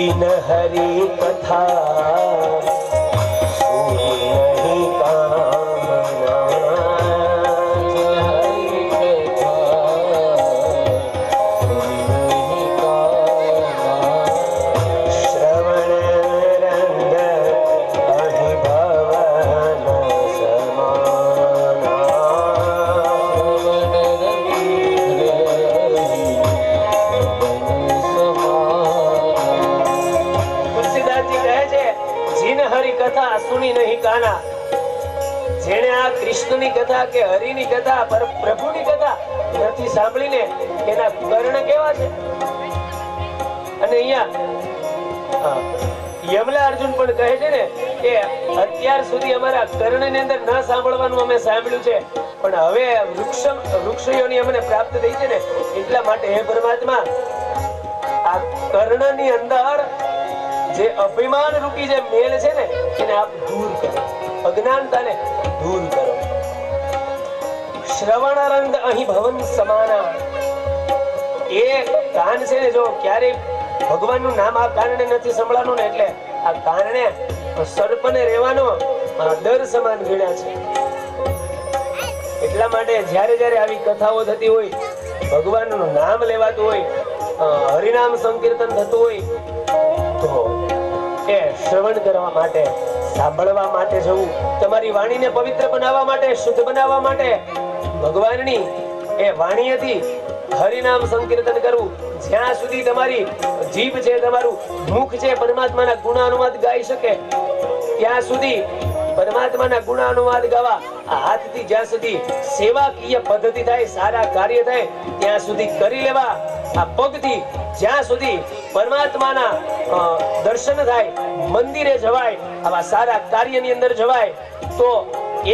જીન હરી કથા સુની કામના, શ્રવણ રંગ અહીં ભવન સમાના. તુલસીદાસજી કહે છે જીન હરી કથા સુની નહીં કાના. જેણે આ કૃષ્ણની કથા કે હરિની કથા પર પ્રભુની કથા નથી સાંભળીને એના કર્ણ કેવા છે. અને અહીંયા યમલા અર્જુન પણ કહે છે ને કે અત્યાર સુધી અમારા કર્ણની અંદર ન સાંભળવાનું અમે સાંભળ્યું છે, પણ હવે વૃક્ષયોની અમને પ્રાપ્ત થઈ છે ને, એટલા માટે હે પરમાત્મા આ કર્ણની અંદર જે અભિમાન રૂપી જે મેલ છે ને એને આપ દૂર કરો, અજ્ઞાનતાને દૂર કરો. શ્રવણ રંગ અહીં ભવન સમાના. એ કાન છે ને, જો ક્યારે ભગવાનનું નામ આ કાનને નથી સંભળાનું ને, એટલે આ કાનને સર્પને રહેવાનો દર સમાન ગણ્યા છે. એટલા માટે જ્યારે જ્યારે આવી કથાઓ થતી હોય, ભગવાનનું નામ લેવાતું હોય, હરિનામ સંકીર્તન થતું હોય, તો એ શ્રવણ કરવા માટે, સાંભળવા માટે જવું, તમારી વાણીને પવિત્ર બનાવવા માટે, શુદ્ધ બનાવવા માટે ભગવાનની એ વાણીથી હરિનામ સંકીર્તન કરવું. જ્યાં સુધી તમારી જીભ છે, તમારું મુખ છે, પરમાત્માના ગુણાનુવાદ ગાઈ શકે ત્યાં સુધી પરમાત્માના ગુણાનુવાદ ગાવા. આ હાથથી જ્યાં સુધી સેવાકીય પદ્ધતિ થાય, સારા કાર્ય થાય ત્યાં સુધી કરી લેવા. આ પગથી જ્યાં સુધી પરમાત્માના દર્શન થાય, મંદિરે જવાય, આવા સારા કાર્યની અંદર જવાય તો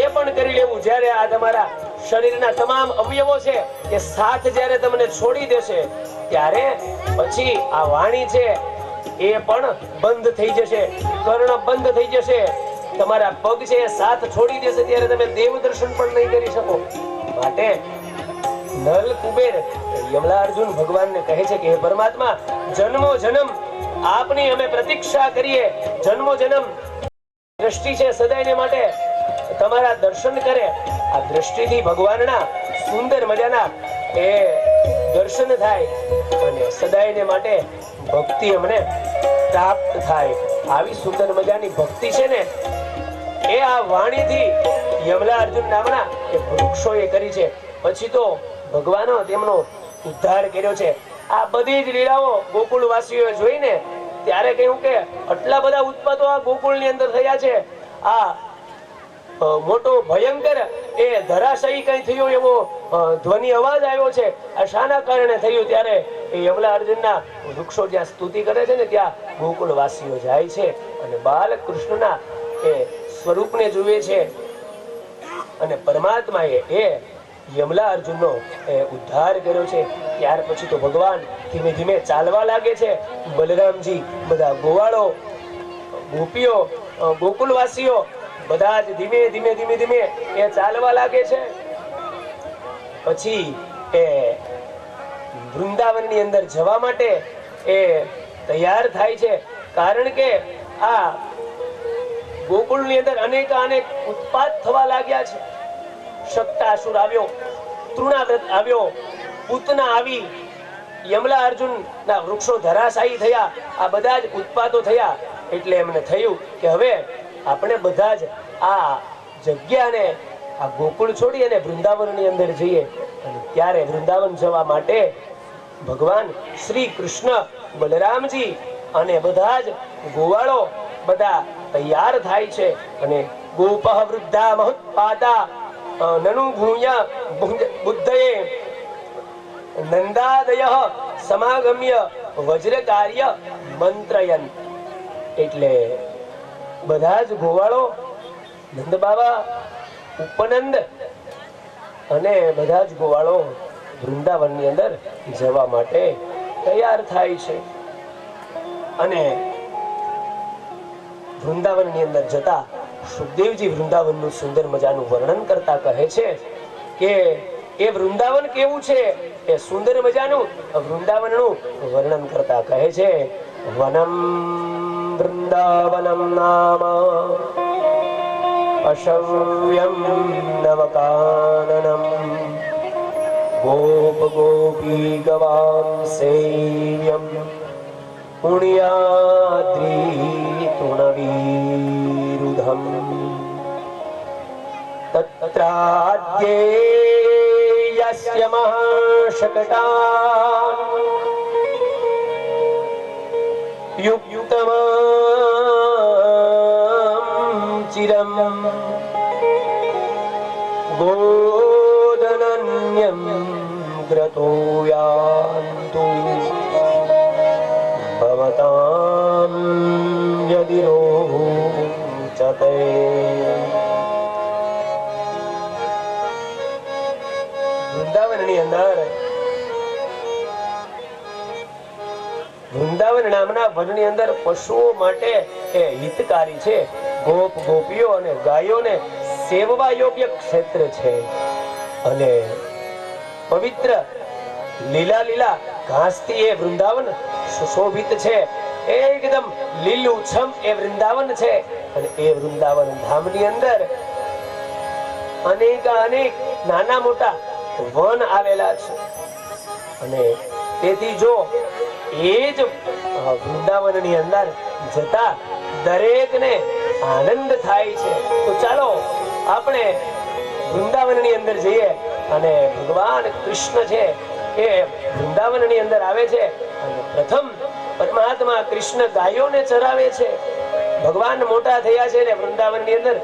એ પણ કરી લેવું. જ્યારે આ તમારા શરીરના તમામ અવયવો છે એ સાથ જ્યારે તમને છોડી દેશે ત્યારે પછી આ વાણી છે એ પણ બંધ થઈ જશે, કર્ણ બંધ થઈ જશે. તમારા પગ છે એ સાથ છોડી દેશે ત્યારે તમે દેવ દર્શન પણ નહીં કરી શકો. માટે નલ કુબેર યમલા અર્જુન ભગવાનને કહે છે કે હે પરમાત્મા, જન્મો જન્મ આપની અમે પ્રતીક્ષા કરીએ. જન્મો જન્મ દ્રષ્ટિ છે સદાયને માટે તમારા દર્શન કરે. આ દ્રષ્ટિથી ભગવાનના સુંદર મજાના એ દર્શન થાય અને સદાયને માટે ભક્તિ અમને પ્રાપ્ત થાય. આવી સુંદર મજાની ભક્તિ છે ને એ આ વાણીથી યમલા અર્જુન નામના એ વૃક્ષોએ કરી છે. પછી તો ભગવાનો તેમનો ઉદ્ધાર કર્યો છે. આ બધી જ લીલાઓ ગોકુળવાસીઓએ જોઈને ત્યારે કહ્યું કે આટલા બધા ઉત્પાતો આ ગોકુળની અંદર થયા છે. આ મોટો ભયંકર એ ધરાશયી કઈ થયો એવો ધ્વનિ અવાજ આવ્યો છે, આ શાના કારણે થયું? ત્યારે એ યમલા અર્જુનના વૃક્ષો જ્યાં સ્તુતિ કરે છે ને ત્યાં ગોકુળવાસીઓ જાય છે અને બાલકૃષ્ણના એ સ્વરૂપને જુએ છે. અને પરમાત્માએ એ યમલા અર્જુનનો ઉદ્ધાર કર્યો છે. ત્યાર પછી તો ભગવાન ધીમે ધીમે ચાલવા લાગે છે. બલરામજી, બધા ગોવાળો, ગોપીઓ, ગોકુળવાસીઓ બધા જ ધીમે ધીમે ધીમે ધીમે એ ચાલવા લાગે છે. પછી એ વૃંદાવનની અંદર જવા માટે એ તૈયાર થાય છે. કારણ કે આ ગોકુળની અંદર અનેક ઉત્પાત થવા લાગ્યા છે. શક્તાસુર આવ્યો, તૃણાવ્રત આવ્યો, પૂતના આવી, યમલા અર્જુન ના વૃક્ષો ધરાશાયી થયા, આ બધા જ ઉત્પાતો થયા. એટલે એમને થયું કે હવે આપણે બધા જ આ જગ્યાને, આ ગોકુળ છોડી અને વૃંદાવનની અંદર જઈએ. અને ત્યારે વૃંદાવન જવા માટે ભગવાન શ્રી કૃષ્ણ, બલરામજી અને બધા જ ગોવાળો બધા તૈયાર થાય છે. અને ગોપઃ વૃદ્ધા મહોત્પાતા નનુ ભૂય બુદ્ધયે નંદાદય સમાગમ્ય વજ્રકાર્ય મંત્રયન. એટલે બધા જ ગોવાળો, નંદ બાબા, ઉપનંદ અને બધા જ ગોવાળો વૃંદાવનની અંદર જવા માટે તૈયાર થાય છે. અને વૃંદાવનની અંદર જતા સુખદેવજી વૃંદાવનનું સુંદર મજાનું વર્ણન કરતા કહે છે કે એ વૃંદાવન કેવું છે, એ સુંદર મજાનું વૃંદાવનનું વર્ણન કરતા કહે છે वनं वृन्दावनं नाम अशव्यं नवकाननम् गोप गोपी गवां सेव्यं पुण्याद्रितुणवीरुधम् तत्राद्ये यस्य महाशकटान् युक्तमां चिरं गोदनन्यं ग्रतो यान्तु भवतां यदि रोचते। વૃંદાવનની અંદર વૃંદાવન નામના વનની અંદર પશુઓ માટે એ હિતકારી છે. ગોપ ગોપીઓ અને ગાયોને સેવવા યોગ્ય ક્ષેત્ર છે અને પવિત્ર લીલા લીલા ઘાસથી એ વૃંદાવન સુશોભિત છે. એકદમ લીલુંછમ એ વૃંદાવન છે અને એ વૃંદાવન ધામની અંદર અનેક નાના મોટા વન આવેલા છે અને તેથી જો એ જ વૃંદાવનની અંદર જતા દરેકને આનંદ થાય છે. તો ચાલો આપણે વૃંદાવનની અંદર જઈએ અને ભગવાન કૃષ્ણ છે એ વૃંદાવનની અંદર આવે છે અને પ્રથમ પરમાત્મા કૃષ્ણ ગાયોને ચરાવે છે. ભગવાન મોટા થયા છે ને વૃંદાવનની અંદર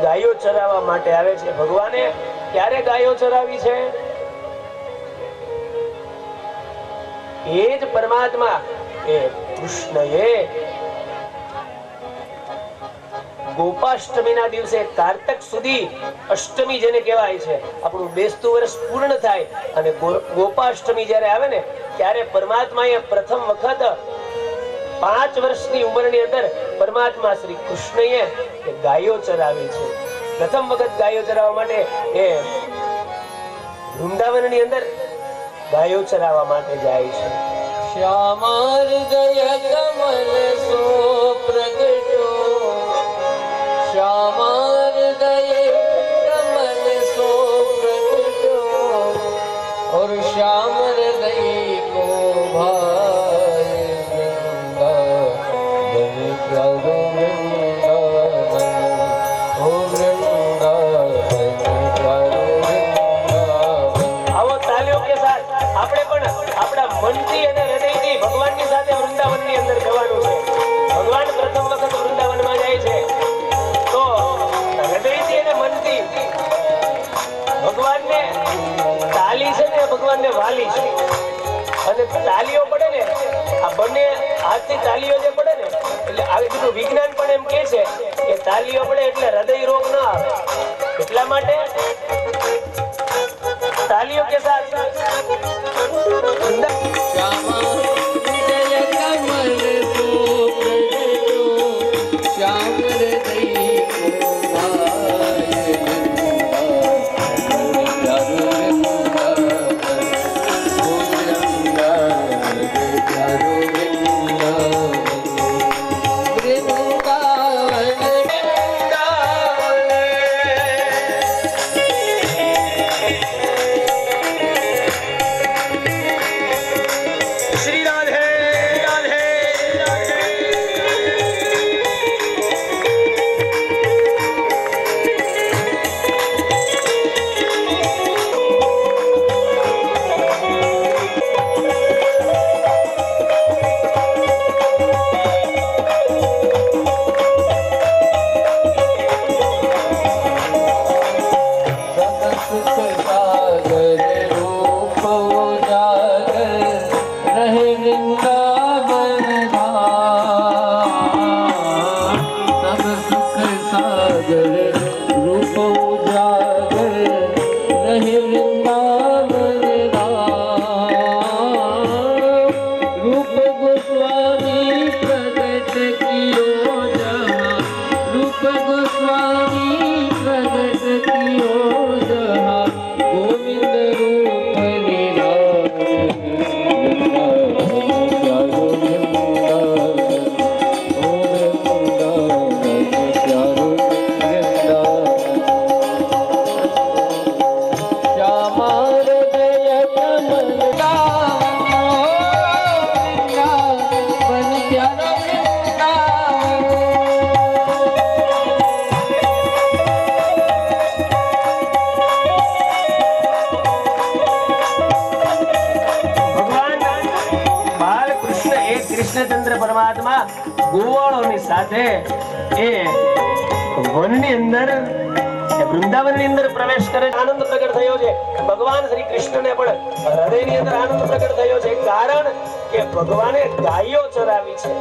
ગાયો ચરાવવા માટે આવે છે. ભગવાને ક્યારે ગાયો ચરાવી છે? એ જ પરમાત્મા એ કૃષ્ણએ ગોપાષ્ટમીના દિવસે કારતક સુધી અષ્ટમી જેને કહેવાય છે આપણું બેસતું વર્ષ પૂર્ણ થાય અને ગોપાષ્ટમી જ્યારે આવે ને ત્યારે પરમાત્માએ પ્રથમ વખત 5 વર્ષની ઉંમરની અંદર પરમાત્મા શ્રી કૃષ્ણએ ગાયો ચરાવી છે. પ્રથમ વખત ગાયો ચરાવવા માટે એ વૃંદાવનની અંદર ગાયો ચરાવવા માટે જાય છે. શ્યામાર્દય કમલ સો પ્રગટો શ્યામાર્દય કમલ સો પ્રગટો और श्याम हृदय को भाई वृंदावन प्रभु वृंदावन ओ वृंदावन प्रभु वृंदावन. આવો તાલીઓ કે સાથ આપણે પણ આપણા મનથી અને હૃદયથી ભગવાનની સાથે વૃંદાવનની અંદર જવાનું છે. ભગવાન પ્રથમ વખત વૃંદાવનમાં જાય છે તો હૃદયથી અને મનથી ભગવાનને તાલી છે ને ભગવાનને વાલી છે અને તાલીઓ પડે ને આ બંને હાથથી તાલીઓ જે પડે ને એટલે આવી બધું વિજ્ઞાન પણ એમ કહે છે કે તાલીઓ પડે એટલે હૃદય રોગ ન આવે. એટલા માટે તાલીઓ કે સાથ श्याम हृदय को भाई કૃષ્ણચંદ્ર પરમાત્મા ગોવાળોની સાથે એ વનની અંદર વૃંદાવનની અંદર પ્રવેશ કરે આનંદ પ્રગટ થયો છે. ભગવાન શ્રી કૃષ્ણને પણ હૃદયની અંદર આનંદ પ્રગટ થયો છે, કારણ કે ભગવાને ગાયો ચરાવી છે.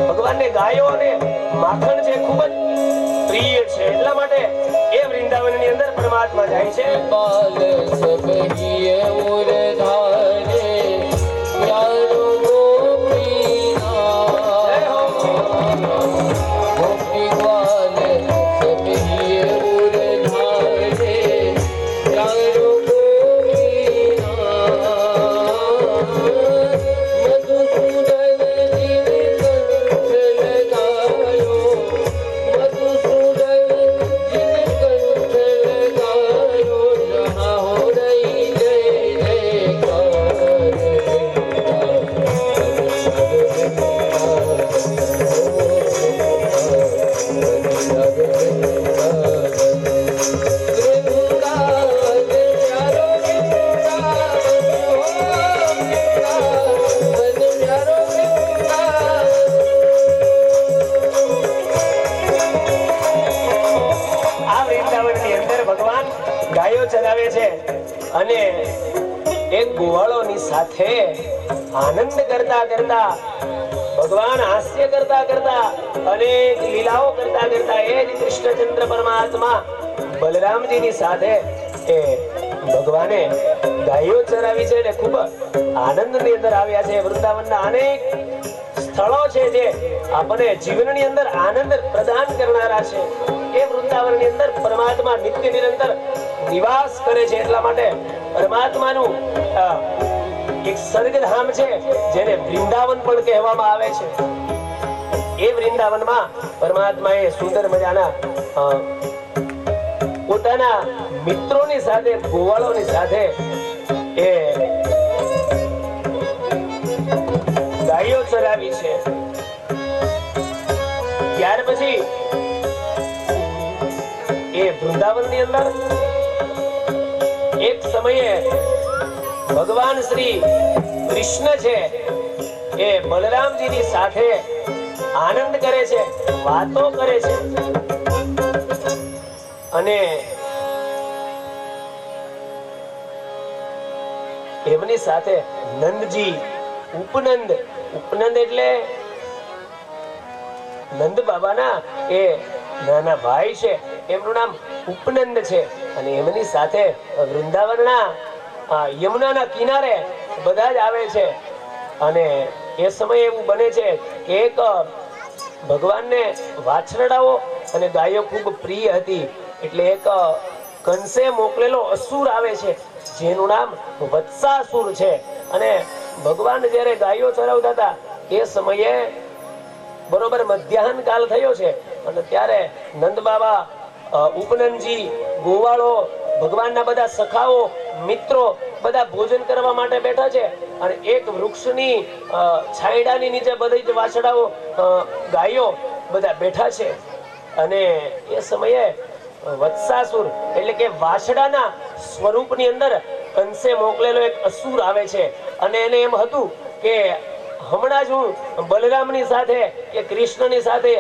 ભગવાનને ગાયો અને માખણ છે ખૂબ જ પ્રિય છે, એટલા માટે એ વૃંદાવનની અંદર પરમાત્મા જાય છે. बाल सब हिये उर धारे प्यारो गोपीनाथ गोपी बाल सब हिये उर धारे प्यारो गोपीनाथ मधुसूदन जिन कंठ लगायो मधुसूदन जिन कंठ लगायो जहाँ हो रही जय આ વૃંદાવનની અંદર ભગવાન ગાયો ચરાવે છે અને એક ગોવાળોની સાથે આનંદ કરતા કરતા ભગવાન હાસ્ય કરતા કરતા અનેક લીલાઓ કરતા કરતા એ જ કૃષ્ણચંદ્ર પરમાત્મા બલરામજીની સાથે એ ભગવાને ગાયો ચરાવી છે અને ખૂબ આનંદની અંદર આવ્યા છે. વૃંદાવનના અનેક સ્થળો છે જે આપણને જીવનની અંદર આનંદ પ્રદાન કરનારા છે. એ વૃંદાવનની અંદર પરમાત્મા નિત્ય નિરંતર નિવાસ કરે છે, એટલા માટે પરમાત્માનું એક સ્વર્ગધામ છે જેને વૃંદાવન પણ કહેવામાં આવે છે. એ વૃંદાવનમાં પરમાત્માએ સુંદર મજાના પોતાના મિત્રોની સાથે ગોવાળોની સાથે એ ગાયો ચરાવી છે. ત્યાર પછી એ વૃંદાવનની અંદર એક સમયે ભગવાન શ્રી કૃષ્ણ છે એ બલરામજીની સાથે આનંદ કરે છે, વાતો કરે છે અને એમની સાથે નંદજી ઉપનંદ એટલે નંદ બાબાના એ નાના ભાઈ છે, એમનું નામ ઉપનંદ છે અને એમની સાથે વૃંદાવનના યમુનાના કિનારે બધા જ આવે છે. અને એ સમયે એવું બને છે કે એક ભગવાનને વાછરડાઓ અને ગાયો ખૂબ પ્રિય હતી, એટલે એક કંસે મોકલેલો અસુર આવે છે જેનું નામ વત્સાસુર છે. અને ભગવાન જ્યારે ગાયો ચરાવતા હતા એ સમયે બરોબર મધ્યાહન કાલ થયો છે અને ત્યારે નંદ બાબા, ઉપનંદજી, ગોવાળો, ભગવાનના બધા સખાઓ, મિત્રો બધા ભોજન કરવા માટે બેઠા છે અને એક વૃક્ષની છાંયડાની નીચે બધી જ વાછડાઓ, ગાયો બધા બેઠા છે. અને એ સમયે વત્સાસુર એટલે કે વાછડાના સ્વરૂપની અંદર કંસે મોકલેલો એક અસુર આવે છે અને એને એમ હતું કે હમણાં જ હું બલરામની સાથે કે કૃષ્ણની સાથે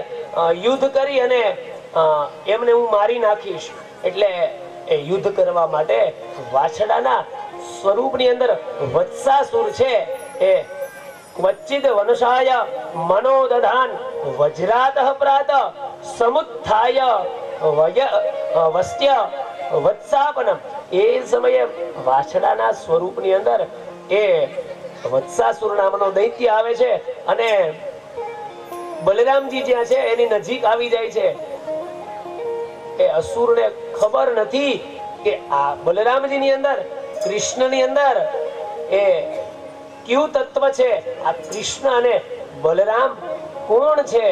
યુદ્ધ કરી અને એમને હું મારી નાખીશ. એટલે એ યુદ્ધ કરવા માટે વાછડાના સ્વરૂપની અંદર વત્સાસુર છે એ વચ્ચિદ વનસાય મનોદધાન વજ્રાતઃ પ્રાત સમુત્થાય વસ્ત્ય વત્સાપનમ. એ સમયે વાછડાના સ્વરૂપની અંદર એ વત્સાસુર નામનો દૈત્ય આવે છે અને બલરામજી જ્યાં છે એની નજીક આવી જાય છે. એ અસુરને ખબર નથી કે આ બલરામજીની અંદર, કૃષ્ણની અંદર એ કયું તત્વ છે, આ કૃષ્ણ અને બલરામ કોણ છે.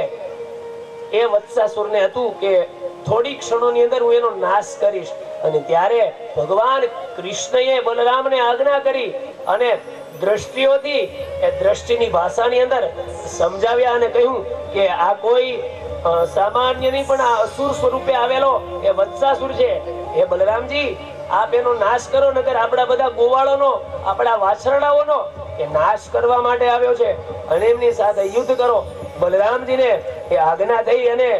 એ વત્સાસુરને હતું કે થોડી ક્ષણોની અંદર હું એનો નાશ કરીશ. અને ત્યારે ભગવાન કૃષ્ણએ બલરામને આજ્ઞા કરી અને દ્રષ્ટિઓથી એ દ્રષ્ટિની ભાષાની અંદર સમજાવ્યા અને કહ્યું કે આ કોઈ સામાન્ય નહીં પણ આ અસુર સ્વરૂપે આવેલો એ વત્સાસુર છે. એ બલરામજી આપ એનો નાશ કરો, નકર આપણા બધા ગોવાળોનો, આપણા વાછરડાઓનો એ નાશ કરવા માટે આવ્યો છે અને એમની સાથે યુદ્ધ કરો. બલરામજીને એ આજ્ઞા થઈ અને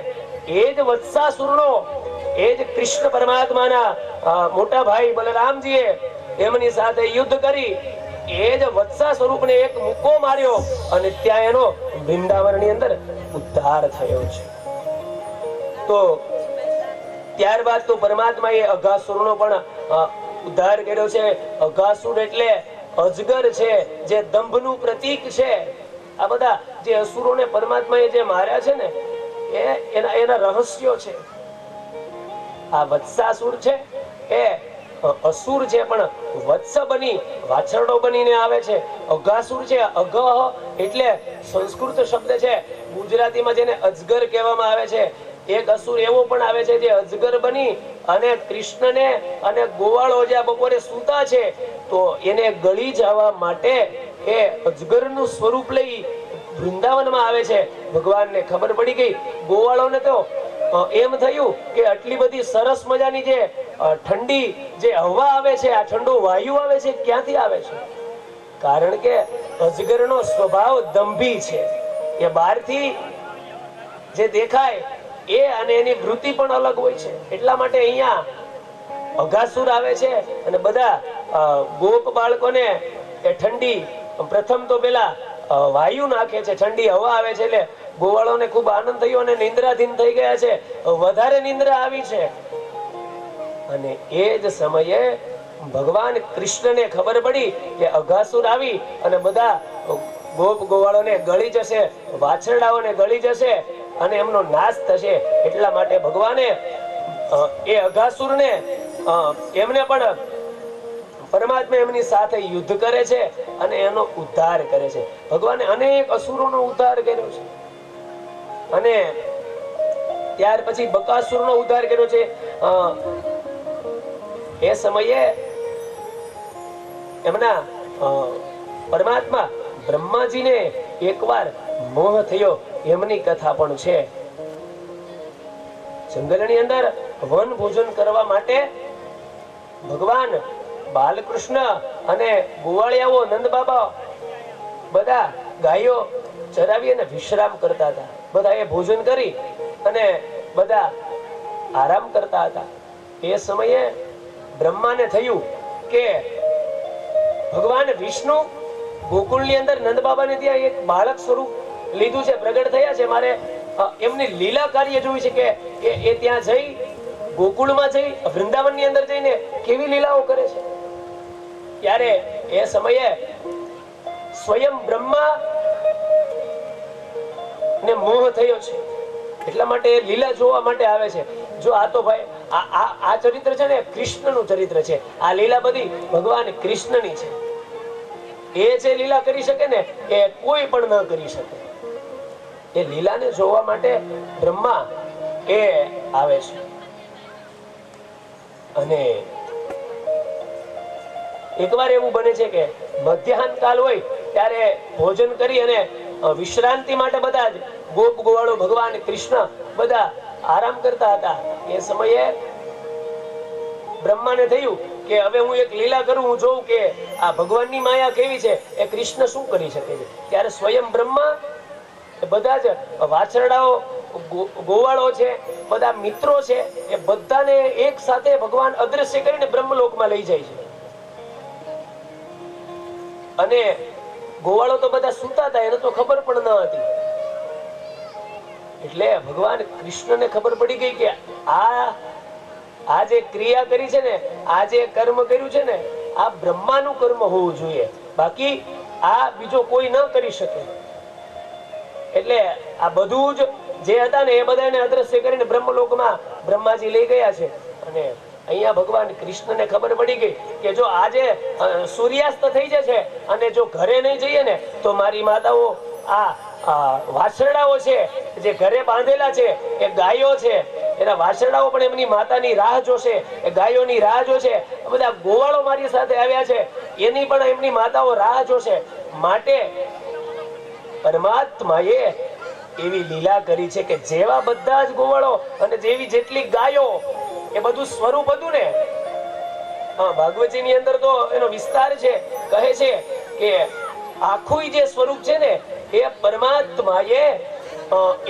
એ જ વત્સાસુરનો, એ જ કૃષ્ણ પરમાત્માના મોટા ભાઈ બલરામજીએ એમની સાથે યુદ્ધ કરી એ જ વત્સા સ્વરૂપને એક મુક્કો માર્યો અને ત્યાં એનો વૃંદાવનની અંદર ઉદ્ધાર થયો છે. તો ત્યારબાદ તો પરમાત્માએ અઘાસુરનો પણ ઉદ્ધાર કર્યો છે. અઘાસુર એટલે અજગર છે, જે દંભનું પ્રતીક છે. આ બધા જે અસુરોને પરમાત્માએ જે માર્યા છે ને એના રહસ્યો છે. આ વત્સાસુર છે એ અસુર છે પણ વત્સ બની વાછરડો બનીને આવે છે. અઘાસુર છે, અઘ એટલે સંસ્કૃત શબ્દ છે, ગુજરાતીમાં જેને અજગર કહેવામાં આવે છે. એક અસુર એવો પણ આવે છે જે અજગર બની અને કૃષ્ણને અને ગોવાળો જ્યાં બપોરે સૂતા છે તો એને ગળી જવા માટે એ અજગરનું સ્વરૂપ લઈ વૃંદાવનમાં આવે છે. ભગવાનને ખબર પડી ગઈ, ગોવાળોને તો એમ થયું કે આટલી બધી સરસ મજાની જે ઠંડી જે હવા આવે છે, આ ઠંડો વાયુ આવે છે, ક્યાંથી આવે છે? કારણ કે અજગરનો સ્વભાવ દંભી છે. એ બહારથી જે દેખાય એ અને એની વૃત્તિ પણ અલગ હોય છે. એટલા માટે અહીંયા અઘાસુર આવે છે અને બધા ગોપ બાળકોને એ ઠંડી પ્રથમ તો પેલા વાયુ નાખે છે, ઠંડી હવા આવે છે એટલે ગોવાળોને ખૂબ આનંદ થયો અને નિંદ્રાધીન થઈ ગયા છે, વધારે નિંદ્રા આવી છે. અને એ જ સમયે ભગવાન કૃષ્ણને ખબર પડી કે અઘાસુર આવી અને બધા ગોપ ગોવાળોને ગળી જશે, વાછરડાઓને ગળી જશે અને એમનો નાશ થશે. એટલા માટે ભગવાને એ અઘાસુરને એમને પણ પરમાત્મા એમની સાથે યુદ્ધ કરે છે અને એનો ઉદ્ધાર કરે છે. ભગવાને અનેક અસુરોનો ઉદ્ધાર કર્યો છે અને ત્યાર પછી બકાસુરનો ઉદ્ધાર કર્યો છે. એ સમયે એમના પરમાત્મા બ્રહ્માજીને એકવાર મોહ થયો, એમની કથા પણ છે. જંગલની અંદર વન ભોજન કરવા માટે ભગવાન બાલકૃષ્ણ અને ગોવાળિયાઓ નંદ બાબા બધા ગાયો ચરાવી અને વિશ્રામ કરતા હતા. બધા એ ભોજન કરી અને બધા આરામ કરતા હતા. એ સમયે બ્રહ્માને થયું કે ભગવાન વિષ્ણુ ગોકુળની અંદર નંદ બાબાને ત્યાં એક બાળક સ્વરૂપ લીધું છે, પ્રગટ થયા છે, મારે એમની લીલા કાર્ય જોઈ છે કે એ ત્યાં જઈ ગોકુળમાં જઈ વૃંદાવનની અંદર જઈને કેવી લીલાઓ કરે છે. ત્યારે એ સમયે સ્વયં બ્રહ્મા ને મોહ થયો છે, એટલા માટે લીલા જોવા માટે આવે છે. જો આ તો ભાઈ આ ચરિત્ર છે ને કૃષ્ણનું ચરિત્ર છે. આ લીલા બધી ભગવાન કૃષ્ણની છે. એ જે લીલા કરી શકે ને એ કોઈ પણ ન કરી શકે. એ લીલાને જોવા માટે બ્રહ્મા એ આવે છે. અને એકવાર એવું બને છે કે મધ્યાહન કાલ હોય ત્યારે ભોજન કરી અને વિશ્રાંતિ માટે બધા જ ગોપ ગોવાળો ભગવાન કૃષ્ણ બધા આરામ કરતા હતા. એ સમયે બ્રહ્માને થયું કે હવે હું એક લીલા કરું, હું જોઉં કે આ ભગવાનની માયા કેવી છે, એ કૃષ્ણ શું કરી શકે છે. ત્યારે સ્વયં બ્રહ્મા બધા જ વાછરડાઓ ગોવાળો છે, બધા મિત્રો છે, એ બધાને એક સાથે ભગવાન અદ્રશ્ય કરીને બ્રહ્મલોકમાં લઈ જાય છે. અને ગોવાળો તો બધા સૂતા હતા, એને તો ખબર પણ ન હતી. એટલે ભગવાન કૃષ્ણને ખબર પડી ગઈ કે આ જે ક્રિયા કરી છે ને, આ જે કર્મ કર્યું છે ને, આ બ્રહ્માનું કર્મ હોવું જોઈએ, બાકી આ બીજો કોઈ ન કરી શકે. એટલે આ બધું જ જે હતા ને એ બધાને અદ્રશ્ય કરીને બ્રહ્મલોકમાં બ્રહ્માજી લઈ ગયા છે. અને અહીંયા ભગવાન કૃષ્ણને ખબર પડી ગઈ કે જો આજે સૂર્યાસ્ત થઈ જશે અને જો ઘરે નહીં જઈએ ને તો મારી માતાઓ આ વાછરડાઓ છે જે ઘરે બાંધેલા છે, એ ગાયો છે, એના વાછરડાઓ પણ એમની માતાની રાહ જોશે, એ ગાયોની રાહ જોશે. બધા ગોવાળો મારી સાથે આવ્યા છે, એની પણ એમની માતાઓ રાહ જોશે. માટે પરમાત્માએ એવી લીલા કરી છે કે જેવા બધા જ ગોવાળો અને જેવી જેટલી ગાયો, એ બધું સ્વરૂપ હતું ને. ભાગવતજી ની અંદર તો એનો વિસ્તાર છે, કહે છે કે આખું જે સ્વરૂપ છે ને એ પરમાત્માએ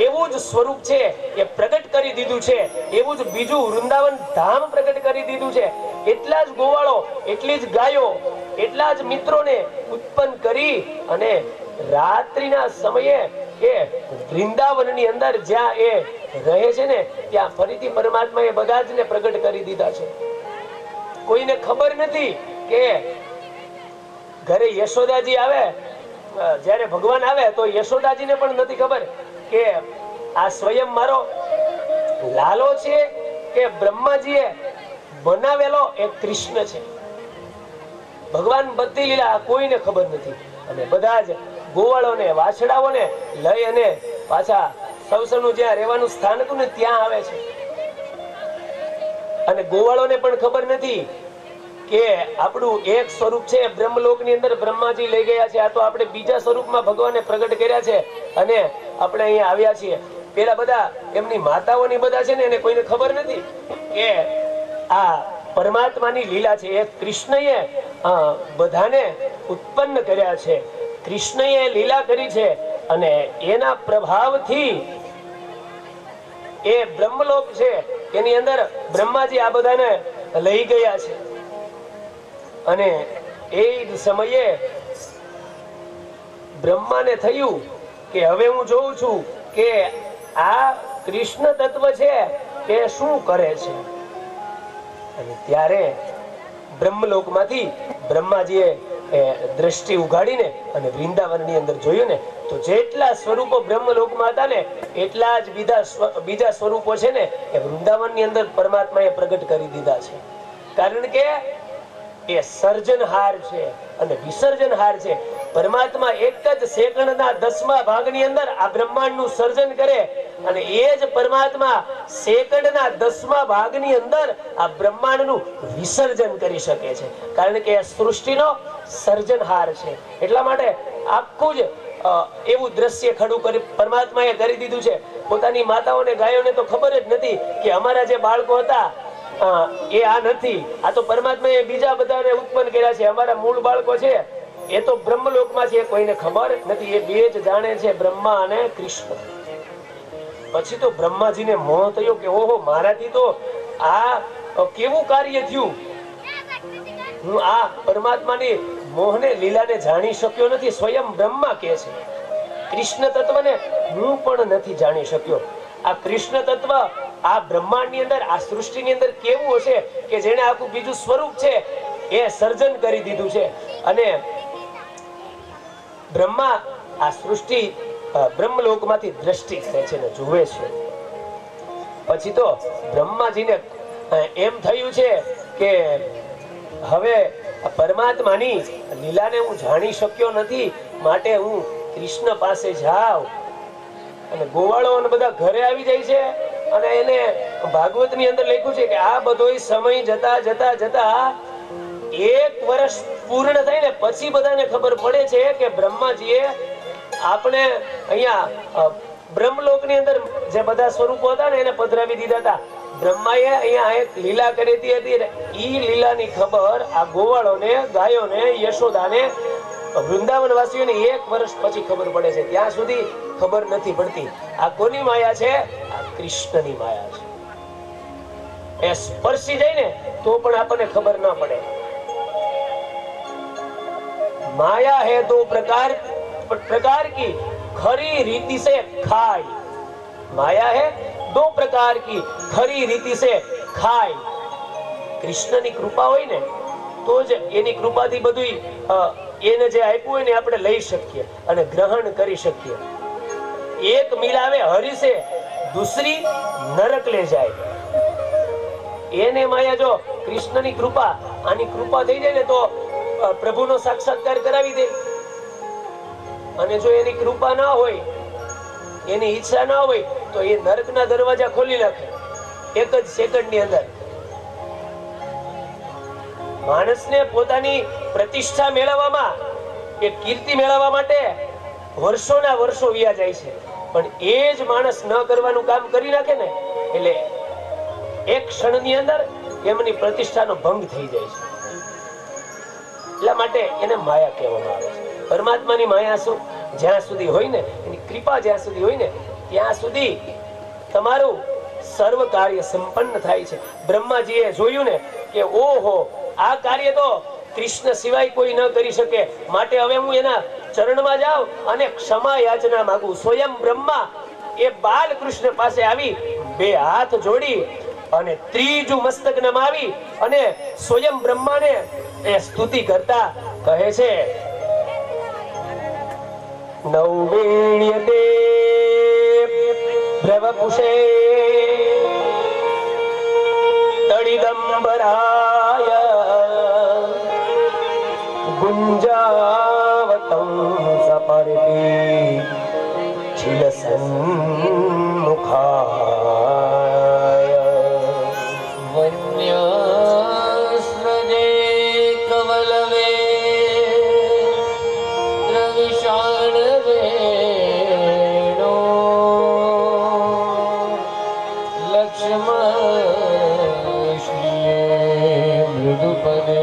એવું જ સ્વરૂપ છે એ પ્રગટ કરી દીધું છે. એવું જ બીજું વૃંદાવન ધામ પ્રગટ કરી દીધું છે. એટલા જ ગોવાળો, એટલી જ ગાયો, એટલા જ મિત્રોને ઉત્પન્ન કરી અને રાત્રિના સમયે એ વૃંદાવનની અંદર જ્યાં એ રહે છે ને ત્યાં ફરીથી પરમાત્માએ બધા જ ને પ્રગટ કરી દીધા છે. કોઈને ખબર નથી કે ઘરે યશોદાજી આવે, જ્યારે ભગવાન આવે તો યશોદાજીને પણ નથી ખબર કે આ સ્વયં મારો લાલો છે કે બ્રહ્માજીએ બનાવેલો એક કૃષ્ણ છે. ભગવાન બધી લીલા કોઈને ખબર નથી. અને બધા જ ગોવાળોને વાછડાઓને લઈ અને પાછા સૌસનું જ્યાં રહેવાનું સ્થાન હતું ને ત્યાં આવે છે. અને ગોવાળોને પણ ખબર નથી કે આપણું એક સ્વરૂપ છે બ્રહ્મલોકની અંદર બ્રહ્માજી લઈ ગયા છે. આ તો આપણે બીજા સ્વરૂપમાં ભગવાને પ્રગટ કર્યા છે અને આપણે અહીંયા આવ્યા છીએ. પેલા બધા એમની માતાઓની બધા છે ને એને કોઈને ખબર નથી કે આ પરમાત્માની લીલા છે. એ કૃષ્ણએ બધાને ઉત્પન્ન કર્યા છે. કૃષ્ણએ લીલા કરી છે અને એના પ્રભાવથી એ બ્રહ્મલોક છે એની અંદર બ્રહ્માજી આ બધાને લઈ ગયા છે. અને એ જ સમયે બ્રહ્માને થયું કે હવે હું જોઉં છું કે આ કૃષ્ણ તત્વ છે એ શું કરે છે. અને ત્યારે બ્રહ્મલોકમાંથી બ્રહ્માજીએ દ્રષ્ટિ ઉગાડીને અને વૃંદાવનની અંદર જોયું ને તો જેટલા સ્વરૂપો બ્રહ્મલોકમાં હતા ને એટલા જ બીજા સ્વરૂપો છે ને એ વૃંદાવનની અંદર પરમાત્માએ પ્રગટ કરી દીધા છે. કારણ કે એ સર્જનહાર છે અને વિસર્જનહાર છે. પરમાત્મા એક જ સેકન્ડના 10મા ભાગની અંદર આ બ્રહ્માંડનું સર્જન કરે અને એ જ પરમાત્મા સેકન્ડના 10મા ભાગની અંદર આ બ્રહ્માંડનું વિસર્જન કરી શકે છે. કારણ કે એ સૃષ્ટિનો સર્જનહાર છે. એટલા માટે આખું જ એવું દ્રશ્ય ખડું કરી પરમાત્માએ કરી દીધું છે. પોતાની માતાઓને ગાયોને તો ખબર જ નથી કે અમારા જે બાળકો હતા એ આ નથી, આ તો પરમાત્માએ બીજા બધાને ઉત્પન્ન કર્યા છે. અમારા મૂળ બાળકો છે એ તો બ્રહ્મલોકમાં છે, કોઈને ખબર નથી. એ બે જ જાણે છે, બ્રહ્મા અને કૃષ્ણ. પછી તો બ્રહ્માજીને મોહ થયો કે ઓહો, મારાથી તો આ કેવું કાર્ય થયું. હું આ પરમાત્માની મોહને લીલાને જાણી શક્યો નથી. સ્વયં બ્રહ્મા કહે છે કૃષ્ણ તત્વને હું પણ નથી જાણી શક્યો. આ કૃષ્ણ તત્વ આ બ્રહ્માંડની અંદર આ સૃષ્ટિની અંદર કેવું હશે કે જેને આખું બીજું સ્વરૂપ છે એ સર્જન કરી દીધું છે. અને બ્રહ્મા આ સૃષ્ટિ બ્રહ્મલોકમાંથી દ્રષ્ટિ કરે છે ને જુએ છે. પછી તો બ્રહ્માજીને એમ થયું છે કે હવે પરમાત્માની લીલાને હું જાણી શક્યો નથી, માટે હું કૃષ્ણ પાસે જાઉં. અને ગોવાળો અને બધા ઘરે આવી જાય છે અને એને ભાગવતની અંદર લખ્યું છે કે આ બધો સમય જતા જતા જતા 1 વર્ષ પૂર્ણ થઈને પછી બધાને ખબર પડે છે કે બ્રહ્માજીએ આપણે અહીંયા બ્રહ્મલોકની અંદર જે બધા સ્વરૂપો હતા ને એને પધરાવી દીધા હતા. બ્રહ્માએ અહીંયા એક લીલા કરી હતી. ઈ લીલાની ખબર આ ગોવાળોને, ગાયોને, યશોદાને, વૃંદાવન વાસીઓને 1 વર્ષ પછી ખબર પડે છે. ત્યાં સુધી ખબર નથી પડતી. આ કોની માયા છે? આ કૃષ્ણની માયા છે. એ સ્પર્શી જાય ને તો પણ આપણને ખબર ના પડે. माया है दो प्रकार की खरी रीति से खाई. माया है दो प्रकार की खरी रीति से खाई. કૃષ્ણની કૃપા હોય ને તો જ એની કૃપાથી બધું એને જે આપ્યું હોય ને આપણે લઈ શકીએ અને ગ્રહણ કરી શકીએ. એક મિલાવે હરી સે दूसरी नरक ले जाए. એને માયા જો કૃષ્ણની કૃપા, આની કૃપા થઈ જાય ને તો પ્રભુનો સાક્ષાત્કાર કરાવી દે. અને જો એની કૃપા ના હોય, એની ઈચ્છા ના હોય તો એ નરકના દરવાજા ખોલી નાખે એક જ સેકન્ડની અંદર. માણસને પોતાની પ્રતિષ્ઠા મેળવવામાં, એ કીર્તિ મેળવવા માટે વર્ષોના વર્ષો વ્યા જાય છે. પણ એ જ માણસ ન કરવાનું કામ કરી નાખે ને એટલે એક ક્ષણની અંદર એમની પ્રતિષ્ઠાનો ભંગ થઈ જાય છે. એટલા માટે એને માયા કહેવામાં આવે છે. પરમાત્માની માયા શું જ્યાં સુધી હોય ને, એની કૃપા જ્યાં સુધી હોય ને ત્યાં સુધી તમારું સર્વ કાર્ય સંપન્ન થાય છે. બ્રહ્માજીએ જોયું ને કે ઓહો, આ કાર્ય તો કૃષ્ણ સિવાય કોઈ ન કરી શકે, માટે હવે હું એના ચરણમાં જાઉં અને ક્ષમા યાચના માંગુ. સ્વયં બ્રહ્મા એ બાલકૃષ્ણ પાસે આવી બે હાથ જોડી અને ત્રીજું મસ્તક નમાવી અને સ્વયં બ્રહ્માને એ સ્તુતિ કરતા કહે છે, નૌવેણ્યતે ભ્રવપુષે તડિદંબરાય ગુંજાવતં સપર્તિ ચિલસન્મુખાય વન્યાસ્રજે કવલવે દ્રવિષાણવેણો લક્ષ્મણશ્રીએ મૃદુપદે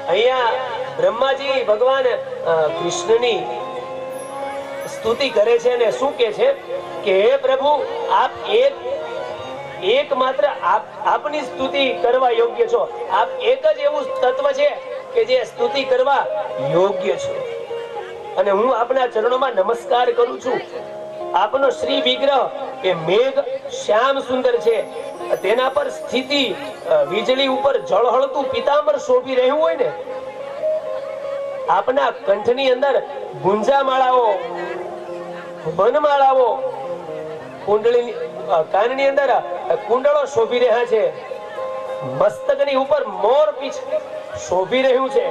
અહીંયા બ્રહ્માજી ભગવાન કૃષ્ણની સ્તુતિ કરે છે અને શું કે છે કે હે પ્રભુ, આપ એક માત્ર આપની સ્તુતિ કરવા યોગ્ય છો. આપ એક જ એવું તત્વ છે કે જે સ્તુતિ કરવા યોગ્ય છે અને હું આપના ચરણોમાં નમસ્કાર કરું છું. આપનો શ્રી વિગ્રહ એ મેઘ શ્યામ સુંદર છે, તેના પર સ્થિતિ વીજળી ઉપર ઝળહળતું પિતાંબર શોભી રહ્યું હોય ને, આપના કંઠની અંદર ગુંજામાળાઓ, વનમાળાઓ, કુંડળી કાનની અંદર કુંડળો શોભી રહ્યા છે, મસ્તકની ઉપર મોરપીંછ શોભી રહ્યું છે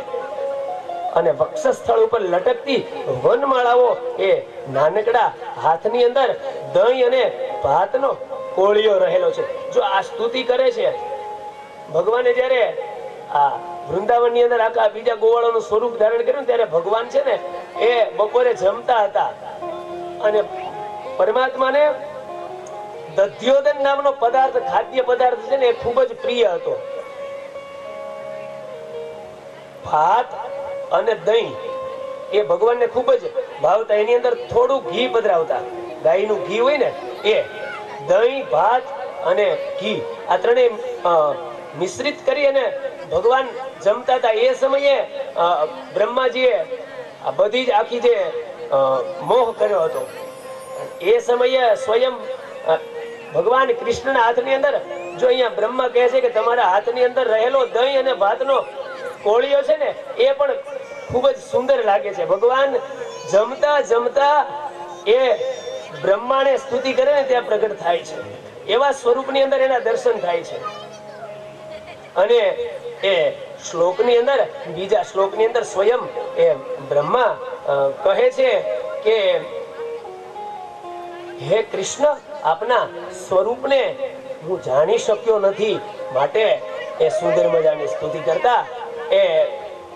અને વક્ષસ્થળ ઉપર લટકતી વનમાળાઓ એ નાનકડા હાથની અંદર દહીં અને ભાતનો કોળિયો રહેલો છે. જો આ સ્તુતિ કરે છે ભગવાને, જ્યારે આ વૃંદાવનની અંદર આખા બીજા ગોવાળોનું સ્વરૂપ ધારણ કર્યું ત્યારે ભગવાન છે ને એ બપોરે જમતા હતા અને પરમાત્માને દધ્યોદન નામનો પદાર્થ, ખાદ્ય પદાર્થ છે ને એ ખૂબ જ પ્રિય હતો. ભાત અને દહીં એ ભગવાનને ખૂબ જ ભાવતા. એની અંદર થોડું ઘી પધરાવતા, ગાયનું ઘી હોય ને એ, દહીં, ભાત અને ઘી આ ત્રણેય મિશ્રિત કરી અને ભગવાન જમતા હતા. એ સમયે બ્રહ્માજીએ આ બધી જ આખી જે મોહ કર્યો હતો, એ સમયે સ્વયં ભગવાન કૃષ્ણના હાથની અંદર, જો અહીંયા બ્રહ્મા કહે છે કે તમારા હાથની અંદર રહેલો દહીં અને ભાતનો કોળિયો છે ને એ પણ ખૂબ જ સુંદર લાગે છે. ભગવાન જમતા જમતા એ બ્રહ્માને સ્તુતિ કરે ને ત્યાં પ્રગટ થાય છે. એવા સ્વરૂપની અંદર એના દર્શન થાય છે. અને એ શ્લોકની અંદર, બીજા શ્લોકની અંદર સ્વયં એ બ્રહ્મા કહે છે કે હે કૃષ્ણ, આપના સ્વરૂપને હું જાણી શક્યો નથી, માટે એ સુંદર મજાની સ્તુતિ કરતા એ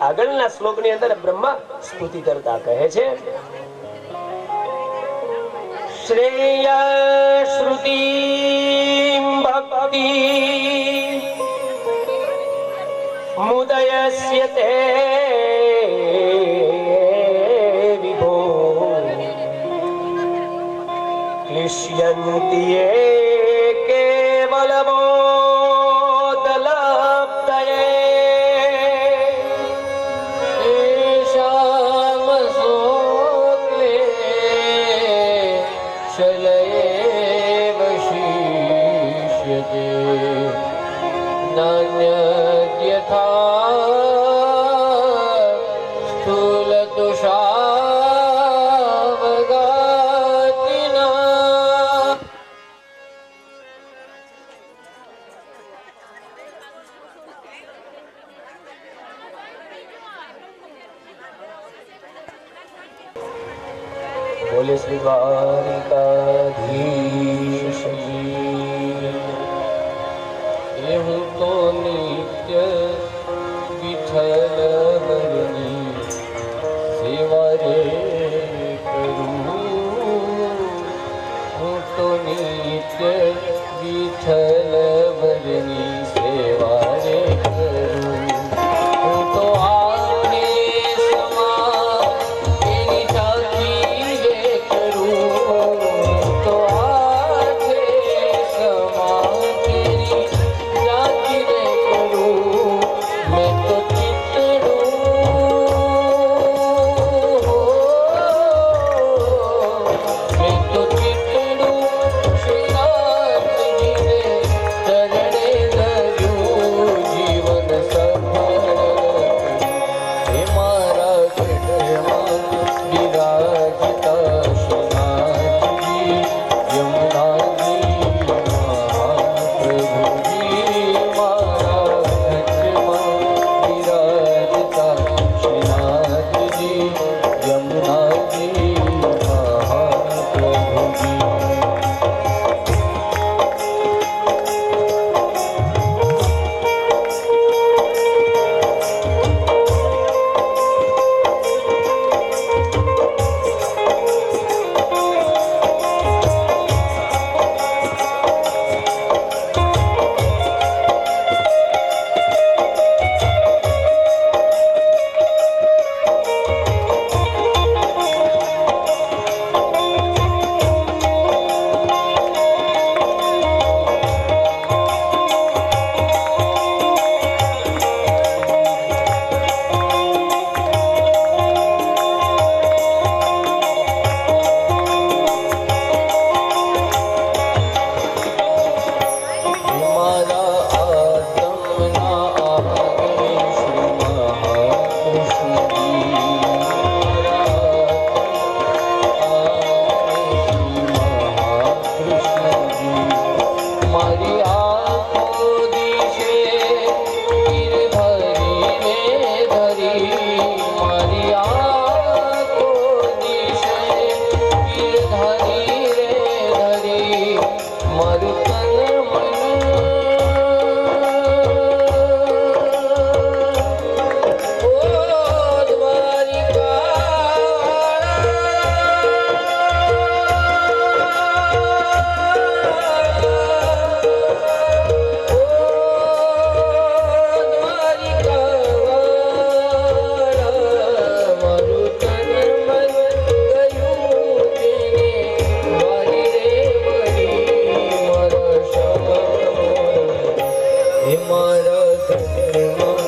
આગળના શ્લોકની અંદર બ્રહ્મા સ્તુતિ કરતા કહે છે, શ્રેય શ્રુતિ ભક્તિ મુદયસ્ય તે વિભો ક્લિશ્યન્તિ કેવલમોદલપ્તયે શામસોક્લે શલયેવ શિષ્યતે નાન્યદ્યથા સ્થૂલતુષાવગાતિના. બોલે શ્રી દ્વારિકાધીશ કી. એ હું તો નિત્ય વિઠ્ઠલ હરની સેવા રે કરું. હું તો નિત્ય હે મારા ઘટમાં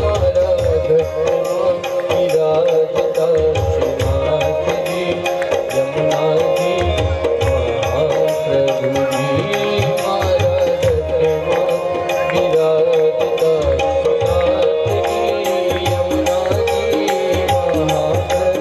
મારા ઘટમાં વિરાજતા શ્રીનાથજી યમુનાજી મહાપ્રભુજી મારા ઘટમાં વિરાજતા શ્રીનાથજી યમુનાજી મહાપ્રભુજી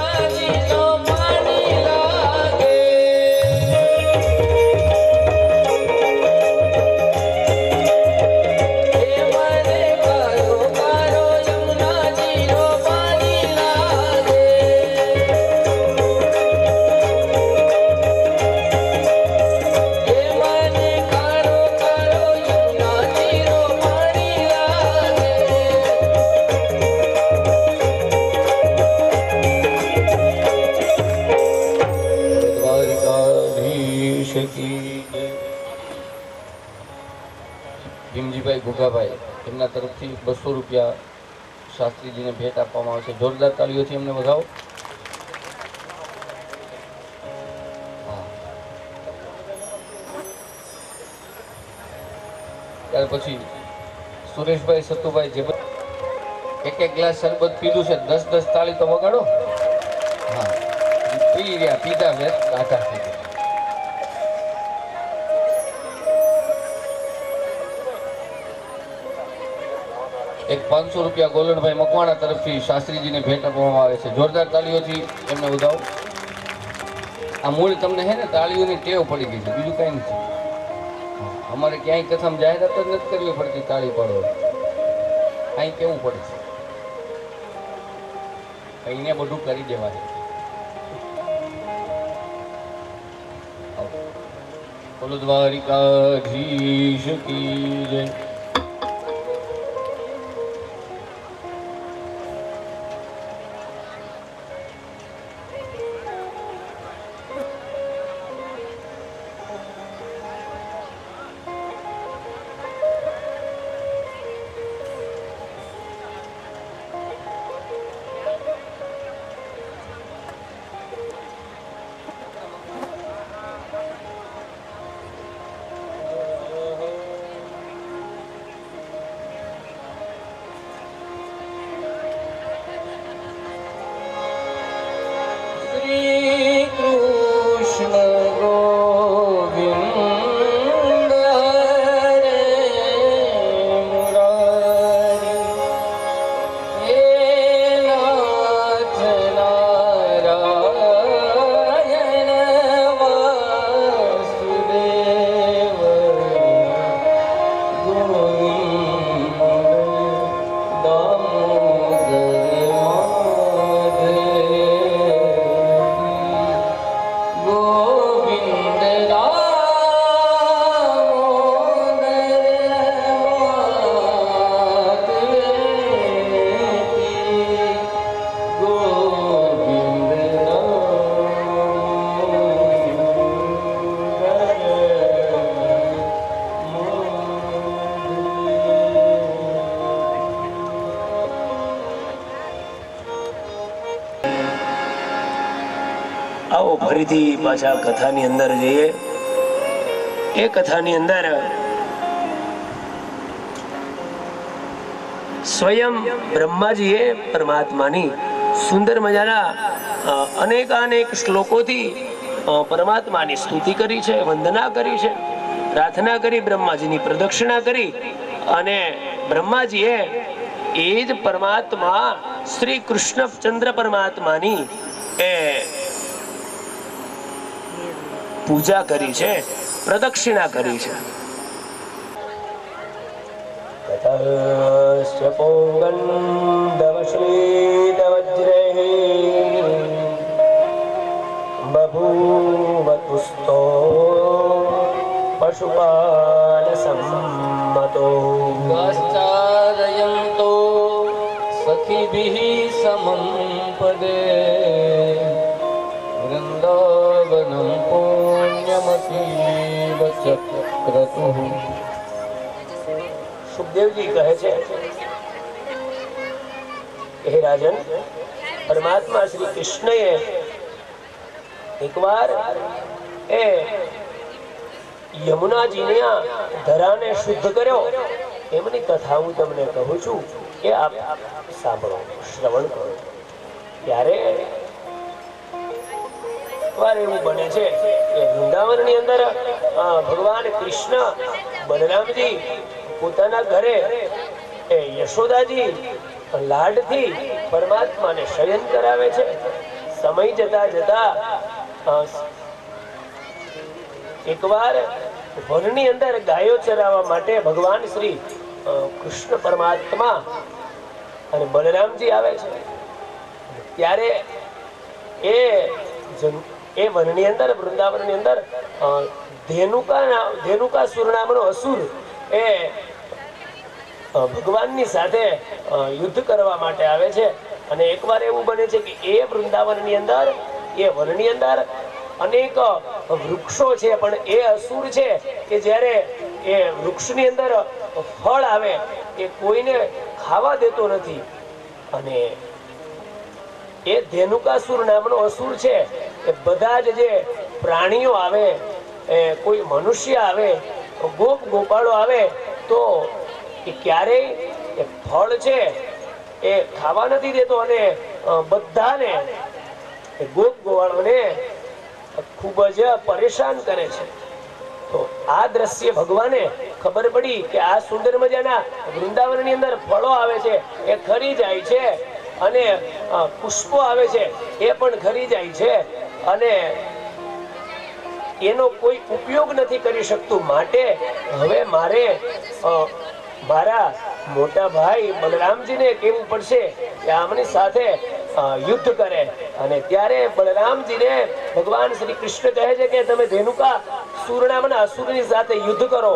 યમુનાજીનો પાણી લાગે એ મને કારો કારો યમુનાજીનો પાણી લાગે એ મને કારો કારો યમુનાજીનો પાણી લાગે દ્વારકાધીશ કી જય. ભીમજીભાઈ ઘુઘાભાઈ એમના તરફથી 200 રૂપિયા શાસ્ત્રીજીને ભેટ આપવામાં આવશે. જોરદાર તાળીઓથી એમને વધાવો. હા. ત્યાર પછી સુરેશભાઈ સતુભાઈ જે એક ગ્લાસ શરબત પીધું છે 10 તાળી તો વગાડો. હા પી રહ્યા પીધા છે કાઢા થઈ ગયા. એક 500 રૂપિયા ગોલણભાઈ મકવાણા તરફથી શાસ્ત્રીજીને ભેટ આપવામાં આવે છે. જોરદાર તાળીઓથી એમને વધાવો. આ મૂળ તમને હે ને તાળીઓની ટેવ પડી ગઈ છે, બીજું કાંઈ નથી. અમારે ક્યાંય કથામાં જાહેરાત જ નથી કરવી પડતી તાળી પાડો, અહીં કેવું પડે છે, અહીંને બધું કરી દેવા છે. બોલો દ્વારિકાધીશ કી જય. શ્રી કૃષ્ણ ગોવિંદ હરે મુરારી હે નાથ નારાયણ વાસુદેવ ગોવિંદ દામોદર ગોવિંદ આવો ફરીથી પાછા કથાની અંદર જઈએ. એ કથાની અંદર સ્વયં બ્રહ્માજીએ પરમાત્માની સુંદર મજાના અનેક શ્લોકોથી પરમાત્માની સ્તુતિ કરી છે, વંદના કરી છે, પ્રાર્થના કરી, બ્રહ્માજીની પ્રદક્ષિણા કરી અને બ્રહ્માજીએ એ જ પરમાત્મા શ્રી કૃષ્ણચંદ્ર પરમાત્માની એ પૂજા કરી છે, પ્રદક્ષિણા કરી છે. તતશ્ચ પૌગંધવશ્વેતવજ્રૈઃ બભૂવતુસ્તો પશુપાલ સંમતો ગાશ્ચારયન્તો સખીભિઃ સમં પદે વૃંદાવનમ પુણ્યમતીવ ચક્રતુઃ. સુખદેવજી કહે છે, હે રાજન, પરમાત્મા શ્રી કૃષ્ણએ એકવાર એ યમુનાજીને આ ધરાને શુદ્ધ કર્યો એમની કથા હું તમને કહું છું કે આપ સાંભળો, શ્રવણ કરો. ત્યારે વાર એવું બને છે કે વૃંદાવનની અંદર ભગવાન કૃષ્ણ બલરામજી પોતાના ઘરે યશોદાજી લાડથી પરમાત્માને શયન કરાવે છે, સમય જતા જતા એકવાર વનની અંદર ગાયો ચરાવવા માટે ભગવાન શ્રી કૃષ્ણ પરમાત્મા અને બલરામજી આવે છે. ત્યારે એ વનની અંદર, વૃંદાવનની અંદર ધેનુકાસુર નામનો અસુર એ ભગવાનની સાથે યુદ્ધ કરવા માટે આવે છે. અને એકવાર એવું બને છે કે એ વૃંદાવનની અંદર, એ વનની અંદર અનેક વૃક્ષો છે, પણ એ અસુર છે કે જ્યારે એ વૃક્ષની અંદર ફળ આવે એ કોઈને ખાવા દેતો નથી. અને એ ધેનુકાસુર નામનો અસુર છે એ બધા જ જે પ્રાણીઓ આવે, કોઈ મનુષ્ય આવે, ગોપાળો આવે તો એ ક્યારેય એ ફળ છે એ ખાવા નથી દેતો અને બધાને ગોવાળોને ખૂબ જ પરેશાન કરે છે. તો આ દ્રશ્ય ભગવાને ખબર પડી કે આ સુંદર મજાના વૃંદાવનની અંદર ફળો આવે છે એ ખરી જાય છે, અને પુષ્પો આવે છે એ પણ ખરી જાય છે, અને એનો કોઈ ઉપયોગ નથી કરી શકતું. માટે હવે મારે મારા મોટા ભાઈ બલરામજીને કહેવું પડશે કે આમની સાથે યુદ્ધ કરે. અને ત્યારે બલરામજીને ભગવાન શ્રી કૃષ્ણ કહે છે કે તમે ધેનુકા સુર નામના અસુરની સાથે યુદ્ધ કરો.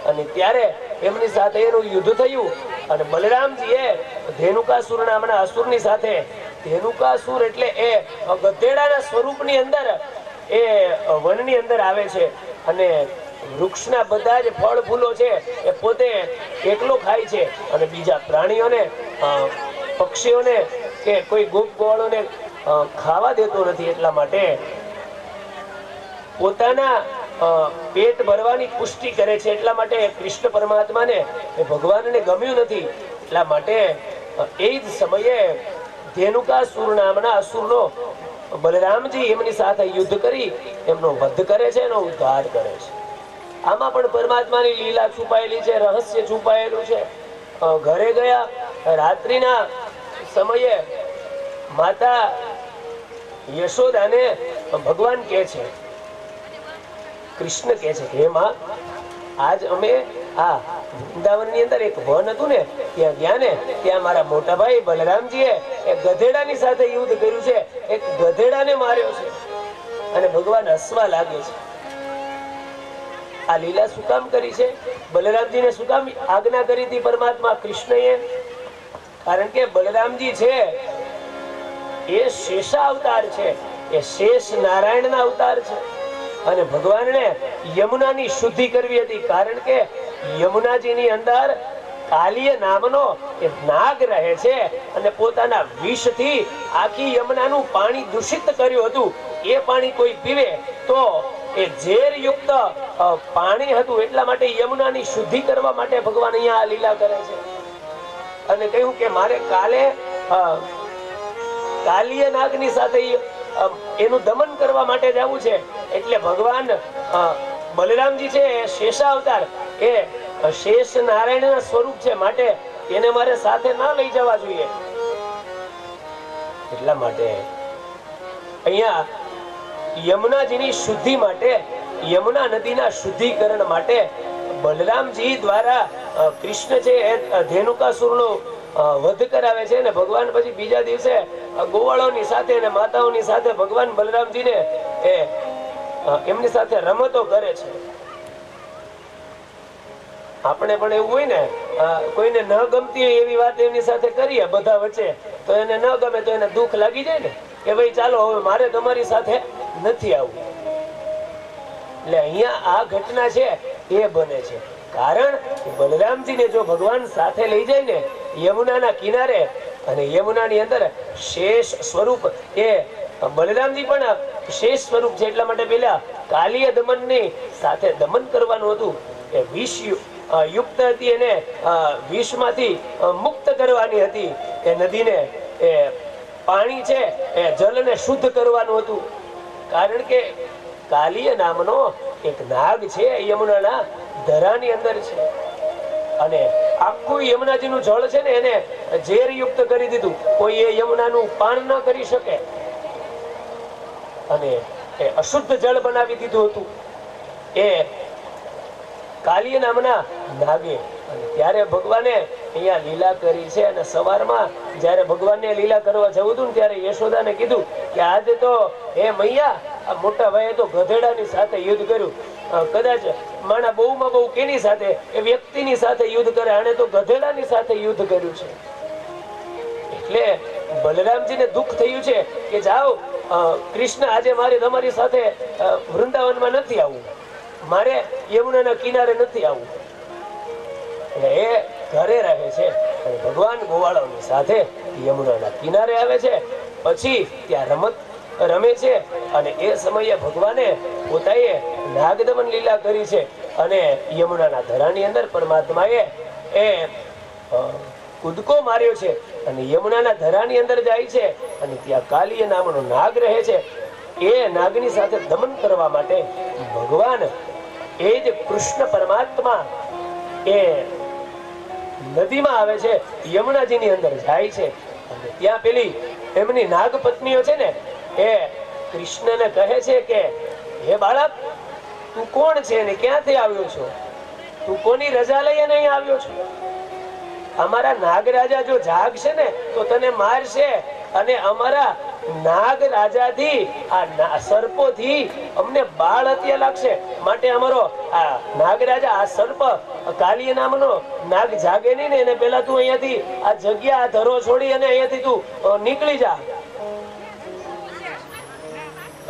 અને ત્યારે એમની સાથે એનું યુદ્ધ થયું. અને બલરામજીએ ધેનુકાસુર નામના અસુરની સાથે, ધેનુકાસુર એટલે એ ગધેડાના સ્વરૂપની અંદર એ વનની અંદર આવે છે, અને વૃક્ષના બધા જ ફળ ફૂલો છે એ પોતે એકલો ખાય છે, અને બીજા પ્રાણીઓને, પક્ષીઓને કે કોઈ ગોવાળોને ખાવા દેતો નથી. એટલા માટે પોતાના પેટ ભરવાની પુષ્ટિ કરે છે. એટલા માટે કૃષ્ણ પરમાત્માને ભગવાનને ગમ્યું નથી. એટલા માટે એ જ સમયે ધેનુકાસુર નામના અસુરનો બલરામજી એમની સાથે યુદ્ધ કરી એમનો વધ કરે છે, એનો ઉદ્ધાર કરે છે. આમાં પણ પરમાત્માની લીલા છુપાયેલી છે, રહસ્ય છુપાયેલું છે. ઘરે ગયા રાત્રિના સમયે માતા યશોદાને ભગવાન કહે છે, કૃષ્ણ કહે છે કે હે માં, આજ અમે આ વૃંદાવનની અંદર એક વન હતું ને ત્યાં ગયા ને, ત્યાં મારા મોટા ભાઈ બલરામજીએ એક ગધેડાની સાથે યુદ્ધ કર્યું છે, એક ગધેડાને માર્યો છે. અને ભગવાન હસવા લાગે છે. આ લીલા શું કામ કરી છે? બલરામજીને શું કામ આજ્ઞા કરી હતી પરમાત્મા કૃષ્ણએ? કારણ કે બલરામજી છે એ શેષા અવતાર છે, એ શેષ નારાયણના અવતાર છે. અને ભગવાનને યમુનાની શુદ્ધિ કરવી હતી. કારણ કે યમુનાજીની અંદર કાલિય નામનો એક નાગ રહે છે, અને પોતાના વિષથી આખી યમુનાનું પાણી દૂષિત કર્યું હતું. એ પાણી કોઈ પીવે તો એ ઝેરયુક્ત પાણી હતું. એટલા માટે યમુનાની શુદ્ધિ કરવા માટે ભગવાન અહીંયા આ લીલા કરે છે. અને કહ્યું કે મારે કાલે કાલિય નાગની સાથે એનું દમન કરવા માટે જવું છે. એટલે ભગવાન બલરામજી છે શેષા અવતાર, એ શેષ નારાયણના સ્વરૂપ છે, માટે એને મારે સાથે ના લઈ જવા જોઈએ. એટલા માટે અહીંયા યમુનાજીની શુદ્ધિ માટે, યમુના નદીના શુદ્ધિકરણ માટે બલરામજી દ્વારા કૃષ્ણ છે એ ધેનુકાસુરનો વધ કરાવે છે. અને ભગવાન પછી બીજા દિવસે ગોવાળોની સાથે અને માતાઓની સાથે ભગવાન બલરામજીને એમની સાથે રમતો કરે છે. આપણે પણ એવું હોય ને, કોઈને ન ગમતી હોય એવી વાત એમની સાથે કરીએ બધા વચ્ચે, તો એને ન ગમે તો એને દુઃખ લાગી જાય ને કે ભાઈ ચાલો હવે મારે તમારી સાથે નથી આવવું. એટલે અહીંયા આ ઘટના છે એ બને છે. કારણ બલરામજીને જો ભગવાન સાથે લઈ જાય ને યમુનાના કિનારે, અને યમુનાની અંદર શેષ સ્વરૂપ, એ બલરામજી પણ શેષ સ્વરૂપ છે. એટલા માટે પેલા કાલિય દમનની સાથે દમન કરવાનું હતું. એ વિષ યુક્ત હતી, એને વિષમાંથી મુક્ત કરવાની હતી. એ નદીને, એ પાણી છે એ જલને શુદ્ધ કરવાનું હતું. કારણ કે કાલિય નામનો એક નાગ છે યમુનાના ધરાની અંદર છે, અને આખું યમુનાજીનું જળ છે ને એને ઝેરયુક્ત કરી દીધું. કોઈ એ યમુનાનું પાન ન કરી શકે. અને એ અશુદ્ધ જળ બનાવી દીધું હતું એ કાલિય નામના નાગે. અને ત્યારે ભગવાને અહીંયા લીલા કરી છે. અને સવારમાં જ્યારે ભગવાનને લીલા કરવા જવું હતું ને ત્યારે યશોદાને કીધું કે આજે તો હે મૈયા આ મોટા ભાઈએ તો ગધેડાની સાથે યુદ્ધ કર્યું. કદાચ માણા બહુમાં બહુ કેની સાથે? એ વ્યક્તિની સાથે યુદ્ધ કરે. આણે તો ગધેડાની સાથે યુદ્ધ કર્યું છે. એટલે બલરામજીને દુઃખ થયું છે કે જાઓ કૃષ્ણ આજે મારે તમારી સાથે વૃંદાવનમાં નથી આવવું, મારે યમુનાના કિનારે નથી આવવું. એટલે એ ઘરે રહે છે અને ભગવાન ગોવાળોની સાથે યમુનાના કિનારે આવે છે. પછી ત્યાં રમત રમે છે અને એ સમયે ભગવાને પોતાએ નાગદમન લીલા કરી છે. અને યમુનાના ધરાની અંદર પરમાત્માએ એ કૂદકો માર્યો છે અને યમુનાના ધરાની અંદર જાય છે. અને ત્યાં કાલિય નામનો નાગ રહે છે. એ નાગની સાથે દમન કરવા માટે ભગવાન એ જ કૃષ્ણ પરમાત્મા એ નદીમાં આવે છે, યમુનાજીની અંદર જાય છે. અને ત્યાં પેલી એમની નાગ પત્નીઓ છે ને એ કૃષ્ણને કહે છે કે હે બાળક, તું કોણ છે ને ક્યાંથી આવ્યો છો? તું કોની રજા લઈને અહીં આવ્યો છો? અમારા નાગરાજા જો જાગશે ને તો તને મારશે. અને અમારા નાગરાજાથી આ સર્પોથી અમને બાળ હત્યા લાગશે. માટે અમારો આ નાગરાજા આ સર્પ કાલિય નામનો નાગ જાગે નહીં ને એને પેલા તું અહીંયાથી આ જગ્યા આ ધરો છોડી અને અહીંયાથી તું નીકળી જા.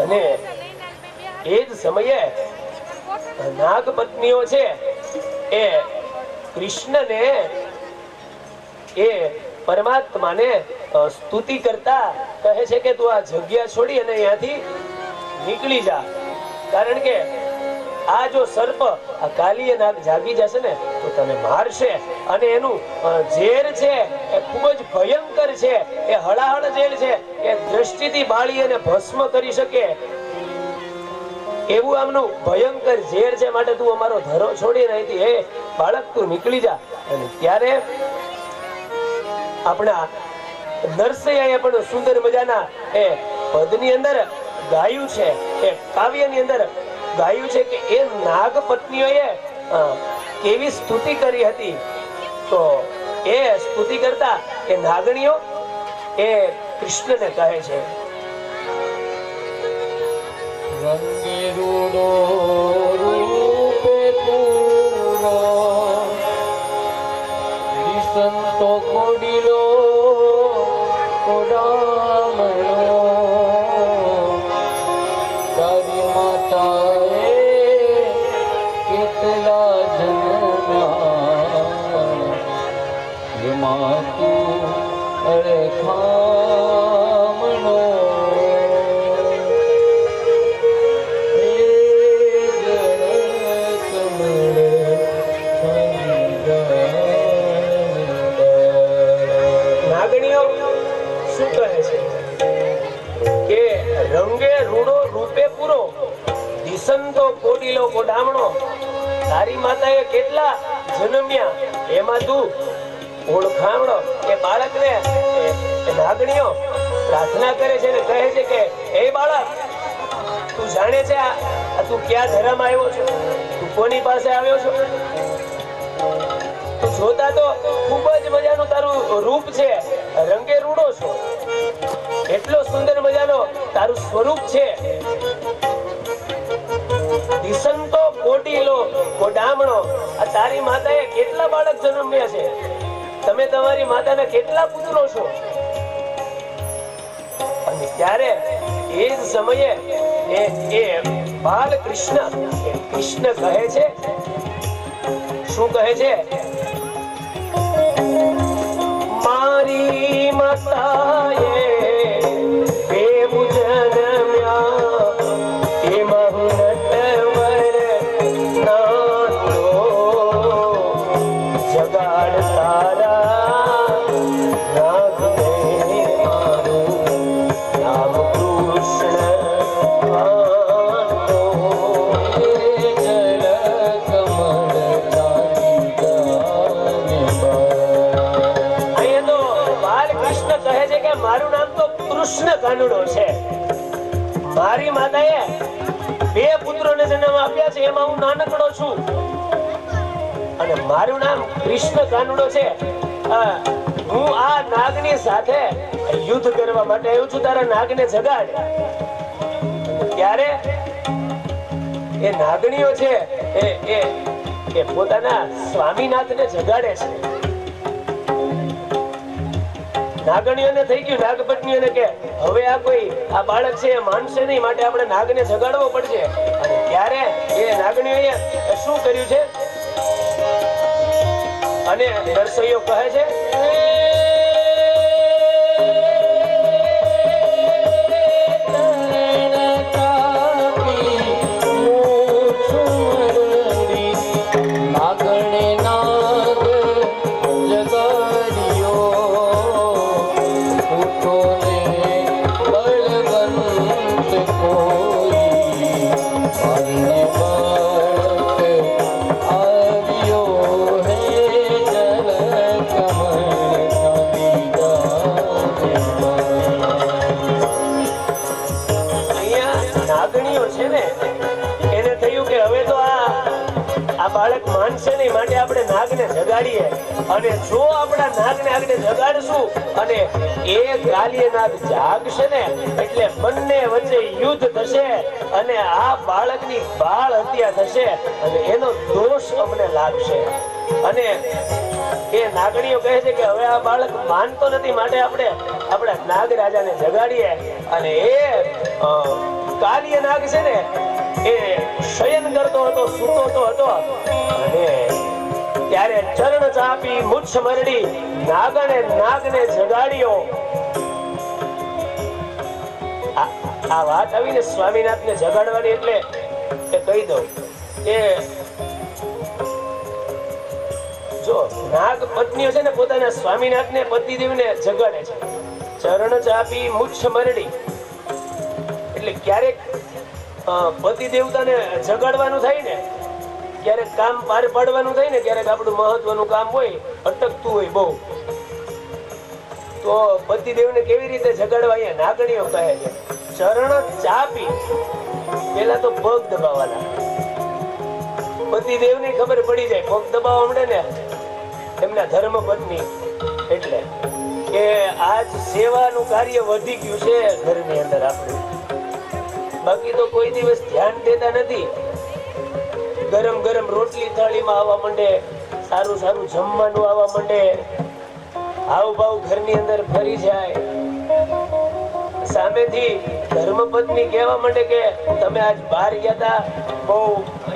અને એ જ સમયે નાગ પત્નીઓ છે એ કૃષ્ણને એ પરમાત્માને સ્તુતિ કરતા કહે છે કે તું આ જગ્યા છોડી અને અહીંયાથી નીકળી જા. કારણ કે આ જો સર્પ આ કાલિય નાગ જાગી જશે ને તો તને મારશે. અને એનું ઝેર છે એ ખૂબ જ ભયંકર છે. એ હળાહળ ઝેર છે. એ દ્રષ્ટિથી બાળી અને ભસ્મ કરી શકે એવું આમનું ભયંકર ઝેર છે. માટે તું અમારો ધરો છોડી અહીંથી હે બાળક તું નીકળી જા. અને ત્યારે આપણા નરસૈયાએ પણ સુંદર મજાના એ પદની અંદર ગાયું છે, એ કાવ્યની અંદર ગાયું છે કે એ નાગ પત્નીઓએ કેવી સ્તુતિ કરી હતી. તો એ સ્તુતિ કરતા એ નાગણીઓ એ કૃષ્ણને કહે છે રંગે રૂડો રૂપે પૂરો સંતો કોડીલો કોડામણો તારી માતાએ કેટલા જન્મ્યા એમાં તું અરે ખામણો શું કહે છે કે રંગે રૂડો રૂપે પૂરો દિસંતો કોડીલો કોડામણો તારી માતાએ કેટલા જન્મ્યા એમાં તું ઓળખામણો. એ બાળકને નાગણીઓ પ્રાર્થના કરે છે અને કહે છે કે હે બાળક, તું જાણે છે આ તું ક્યાં ધરામાં આવ્યો છો? તું કોની પાસે આવ્યો છો? જોતા તો ખૂબ જ મજાનું તારું રૂપ છે, રંગે રૂડો છો, એટલો સુંદર મજાનો તારું સ્વરૂપ છે. દિસંતો કોડીલો કોડામણો આ તારી માતાએ કેટલા બાળક જન્મ્યા છે? તમે તમારી માતાના કેટલા પુત્રો છો? અને ત્યારે એ જ સમયે એ બાલકૃષ્ણ કૃષ્ણ કહે છે, શું કહે છે? મારી માતાએ દેવ જન્મ્યા એમાં હું નટવર નાતો જગાડ તારા નાગ મારું નામ કૃષ્ણ આતો જલ કમળ મારું નામ તો કૃષ્ણ કાનુડો છે. મારી માતાએ 2 પુત્રોને જન્મ આપ્યા છે, એમાં હું નાનકડો છું અને મારું નામ કૃષ્ણ કાનુડો છે. હું આ નાગની સાથે યુદ્ધ કરવા માટે આવ્યો છું. તારા નાગને જગાડ. ત્યારે એ નાગણીઓ છે એ પોતાના સ્વામીનાથને જગાડે છે. નાગણીઓને થઈ ગયું, નાગપત્નીઓને કે હવે આ બાળક છે એ માનશે નહીં, માટે આપણે નાગને જગાડવો પડશે. અને ત્યારે એ નાગણીઓએ શું કર્યું છે? અને નરસૈયો કહે છે બાળક માનશે નહીં, માટે આપણે નાગને જગાડીએ. અને જો આપણા નાગને આપણે જગાડશું અને એ ગાલીએ નાગ જાગશે ને, એટલે બંને વચ્ચે યુદ્ધ થશે અને આ બાળકની બાળ હત્યા થશે અને એનો દોષ અમને લાગશે. અને એ નાગણીઓ કહે છે કે હવે આ બાળક માનતો નથી, માટે આપણે આપણા નાગ રાજાને જગાડીએ. અને એ કાલીય નાગ છે ને એ શયન કરતો હતો, સૂતો હતો. અને ત્યારે ચરણ ચાપી મુછ મરડી નાગને જગાડ્યો. આ વાત આવીને સ્વામીનાથને જગાડવાની, એટલે કહી દઉં કે જો નાગ પત્નીઓ છે ને પોતાના સ્વામીનાથને પતિદેવને જગાડે છે. ચરણ ચાપી મુછ મરડી એટલે ક્યારેક પતિ દેવતાને જગાડવાનું થાય ને, ક્યારેક કામ પાર પાડવાનું થાય ને, ક્યારેક આપણું મહત્વનું કામ હોય, અટકતું હોય બહુ, તો પતિ દેવને કેવી રીતે જગાડવા અહીંયા નાગણીઓ કહે છે. ચરણ ચાપી, પેલા તો પગ દબાવવાના. પતિ દેવને ખબર પડી જાય, પગ દબાવવા મળે ને એમના ધર્મ પત્ની, એટલે કે આજ સેવાનું કાર્ય વધી ગયું છે ઘરની અંદર આપણું. બાકી તો કોઈ દિવસ ધ્યાન દેતા નથી. ગરમ ગરમ રોટલી થાળીમાં આવવા માંડે, સારું સારું જમવાનું આવવા માંડે, હાવ ભાવ ઘરની અંદર ફરી જાય. સામેથી ધર્મપત્ની કહેવા માંડે કે તમે આજ બહાર ગયા હતા, બહુ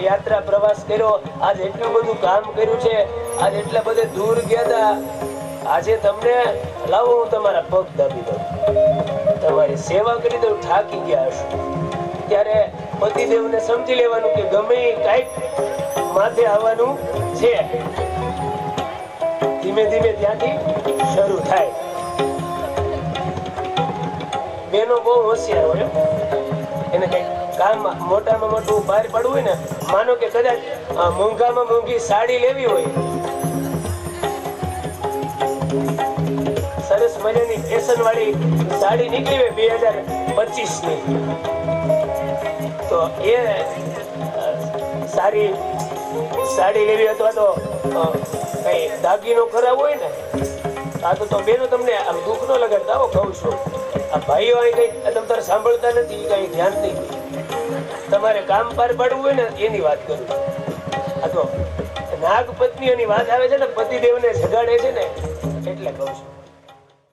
યાત્રા પ્રવાસ કર્યો, આજ એટલું બધું કામ કર્યું છે, આજ એટલા બધે દૂર ગયા હતા, આજે તમને લાવો હું તમારા પગ દાબી દઉં, તમારી સેવા કરી દઉં, થાકી ગયા હશો. ત્યારે પતિદેવને સમજી લેવાનું કે ગમે કાંઈક માથે આવવાનું છે. ધીમે ધીમે ત્યાંથી શરૂ થાય. બેનો બહુ હોશિયાર હોય, એને કઈક કામ મોટામાં મોટું બહાર પડવું હોય ને, માનો કે કદાચ મોંઘામાં મોંઘી સાડી લેવી હોય, સરસ મજાની ફેશન વાળી સાડી નીકળી હોય 2025 ની, તો એ સારી સાડી લેવી અથવા તો કઈ દાગીનો કરાવવો હોય ને, આ તો બેનો તમને આમ દુઃખ ન લગાડતા આવો કહું છું. આ ભાઈઓ અહીં કઈ તમે તારે સાંભળતા નથી, કઈ ધ્યાન નહીં. તમારે કામ પાર પાડવું હોય ને એની વાત કરું. આ તો નાગ પત્નીઓની વાત આવે છે ને, પતિદેવને જગાડે છે ને, એટલે કહું છું.